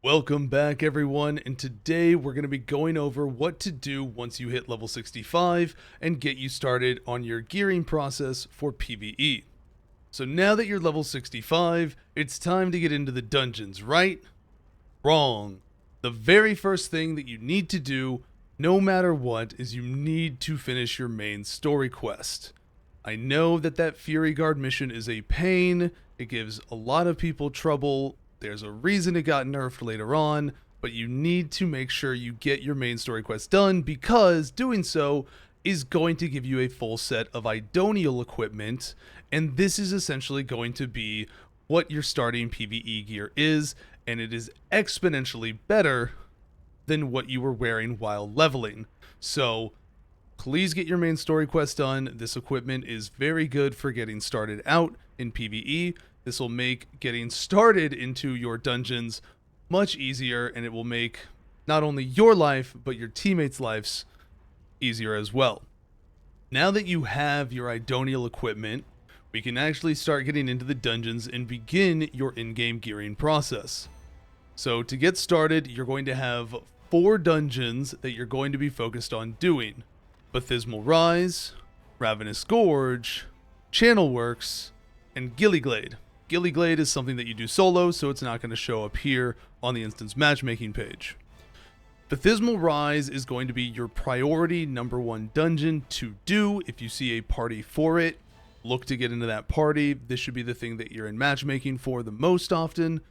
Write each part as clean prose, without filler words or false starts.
Welcome back everyone, and today we're going to be going over what to do once you hit level 65 and get you started on your gearing process for PvE. So now that you're level 65, it's time to get into the dungeons, right? Wrong. The very first thing that you need to do, no matter what, is you need to finish your main story quest. I know that Fury Guard mission is a pain, it gives a lot of people trouble. There's a reason it got nerfed later on, but you need to make sure you get your main story quest done because doing so is going to give you a full set of Idonial equipment, and this is essentially going to be what your starting PvE gear is, and it is exponentially better than what you were wearing while leveling. So please get your main story quest done. This equipment is very good for getting started out in PvE. This will make getting started into your dungeons much easier, and it will make not only your life, but your teammates' lives easier as well. Now that you have your Idonial equipment, we can actually start getting into the dungeons and begin your in-game gearing process. So to get started, you're going to have 4 dungeons that you're going to be focused on doing: Baptismal Rise, Ravenous Gorge, Channel Works, and Gillyglade. Gillyglade is something that you do solo, so it's not going to show up here on the instance matchmaking page. Baptismal Rise is going to be your priority number 1 dungeon to do. If you see a party for it, look to get into that party. This should be the thing that you're in matchmaking for the most often.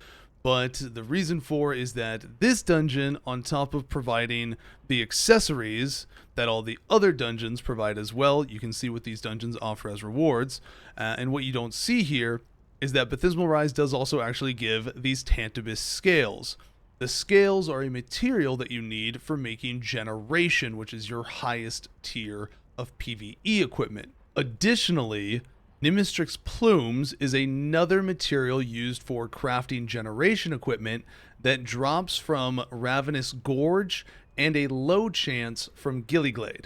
But the reason for is that this dungeon, on top of providing the accessories that all the other dungeons provide as well, you can see what these dungeons offer as rewards. And what you don't see here is that Baptismal Rise does also actually give these Tantibus scales. The scales are a material that you need for making Generation, which is your highest tier of PvE equipment. Additionally, Nimistrix Plumes is another material used for crafting Generation equipment that drops from Ravenous Gorge and a low chance from Gillyglade.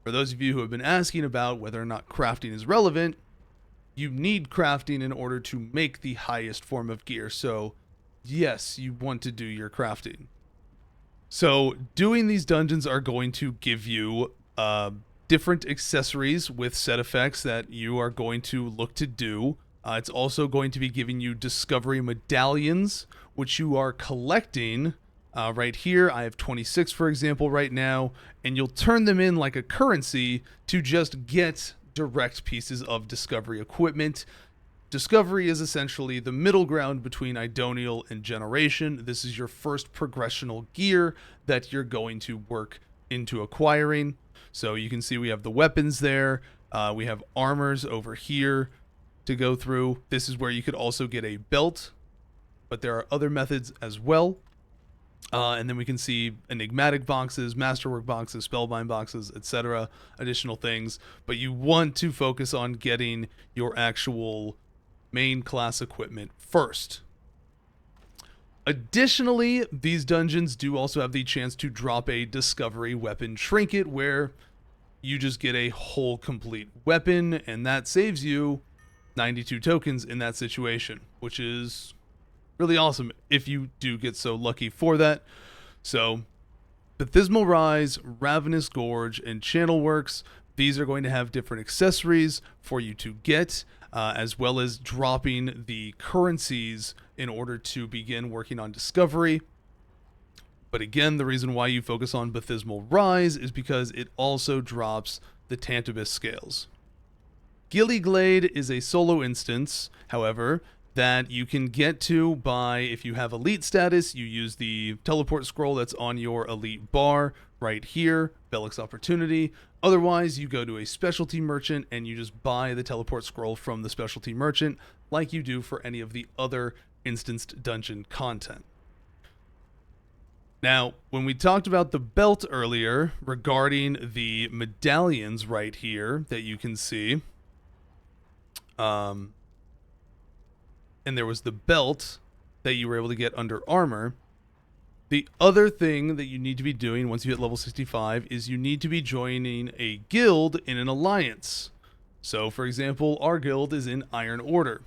For those of you who have been asking about whether or not crafting is relevant, you need crafting in order to make the highest form of gear, so yes, you want to do your crafting. So doing these dungeons are going to give you different accessories with set effects that you are going to look to do. It's also going to be giving you discovery medallions, which you are collecting. Right here, I have 26, for example, right now, and you'll turn them in like a currency to just get direct pieces of discovery equipment. Discovery is essentially the middle ground between Idonial and Generation. This is your first progressional gear that you're going to work into acquiring. So you can see we have the weapons there. We have armors over here to go through. This is where you could also get a belt, but there are other methods as well. And then we can see enigmatic boxes, masterwork boxes, spellbind boxes, etc. Additional things. But you want to focus on getting your actual main class equipment first. Additionally, these dungeons do also have the chance to drop a discovery weapon trinket where you just get a whole complete weapon, and that saves you 92 tokens in that situation, which is really awesome if you do get so lucky for that. So Baptismal Rise, Ravenous Gorge, and Channel Works, these are going to have different accessories for you to get, as well as dropping the currencies in order to begin working on discovery. But again, the reason why you focus on Baptismal Rise is because it also drops the Tantibus scales. Gillyglade is a solo instance, however, that you can get to by, if you have elite status, you use the teleport scroll that's on your elite bar right here, Bellic's Opportunity. Otherwise, you go to a specialty merchant and you just buy the teleport scroll from the specialty merchant like you do for any of the other instanced dungeon content. Now, when we talked about the belt earlier regarding the medallions right here that you can see, and there was the belt that you were able to get under armor. The other thing that you need to be doing once you hit level 65 is you need to be joining a guild in an alliance. So, for example, our guild is in Iron Order.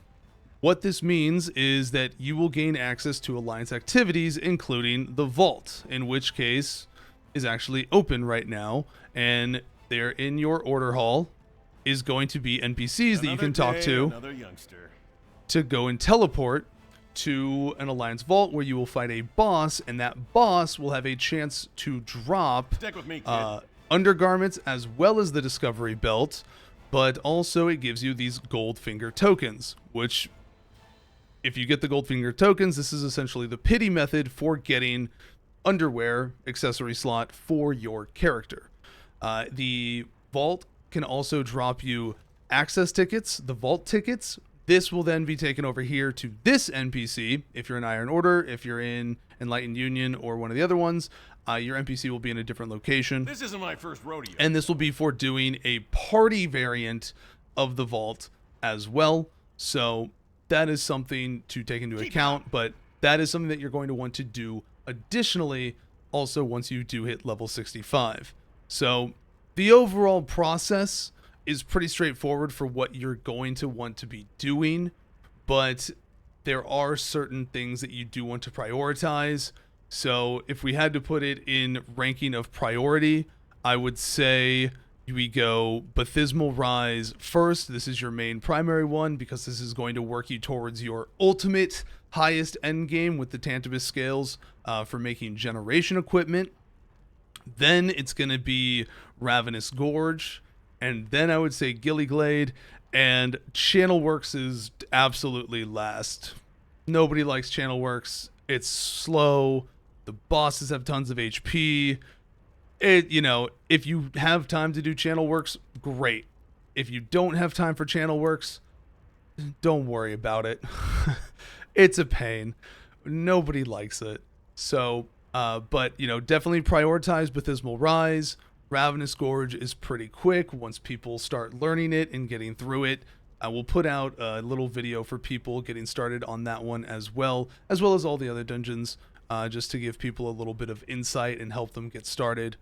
What this means is that you will gain access to Alliance activities, including the Vault, in which case is actually open right now, and they're in your order hall is going to be NPCs that you can talk to go and teleport to an Alliance Vault where you will fight a boss, and that boss will have a chance to drop undergarments as well as the Discovery Belt, but also it gives you these Goldfinger tokens, which if you get the Goldfinger tokens, this is essentially the pity method for getting underwear accessory slot for your character. The Vault can also drop you access tickets, the Vault tickets. This will then be taken over here to this NPC. If you're in Iron Order, if you're in Enlightened Union or one of the other ones, your NPC will be in a different location. This isn't my first rodeo. And this will be for doing a party variant of the Vault as well. So that is something to take into account, but that is something that you're going to want to do additionally also once you do hit level 65. So the overall process is pretty straightforward for what you're going to want to be doing, but there are certain things that you do want to prioritize. So if we had to put it in ranking of priority, I would say we go Bathysmal Rise first. This is your main primary one because this is going to work you towards your ultimate highest end game with the Tantabus scales for making generation equipment. Then it's going to be Ravenous Gorge, and then I would say Gillyglade, and Channel Works is absolutely last. Nobody likes Channel Works. It's slow. The bosses have tons of HP. If you have time to do Channel Works, great. If you don't have time for Channel Works, don't worry about it. It's a pain. Nobody likes it. So, but definitely prioritize Bathysmal Rise. Ravenous Gorge is pretty quick once people start learning it and getting through it. I will put out a little video for people getting started on that one as well as all the other dungeons, just to give people a little bit of insight and help them get started.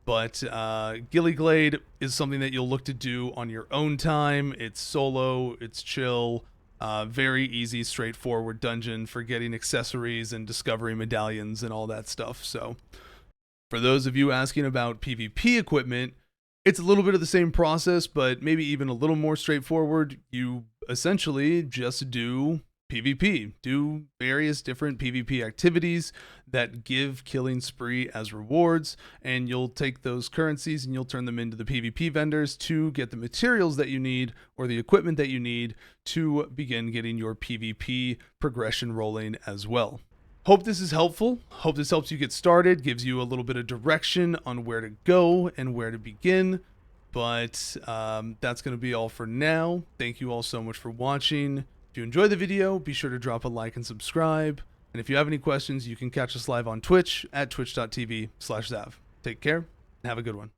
But Gillyglade is something that you'll look to do on your own time. It's solo, it's chill, very easy, straightforward dungeon for getting accessories and discovery medallions and all that stuff. So for those of you asking about PvP equipment, it's a little bit of the same process, but maybe even a little more straightforward. You essentially just do PvP, do various different PvP activities that give Killing Spree as rewards, and you'll take those currencies and you'll turn them into the PvP vendors to get the materials that you need or the equipment that you need to begin getting your PvP progression rolling as well. Hope this is helpful. Hope this helps you get started, gives you a little bit of direction on where to go and where to begin. But that's going to be all for now. Thank you all so much for watching. If you enjoyed the video, be sure to drop a like and subscribe. And if you have any questions, you can catch us live on Twitch at twitch.tv/Zav. Take care and have a good one.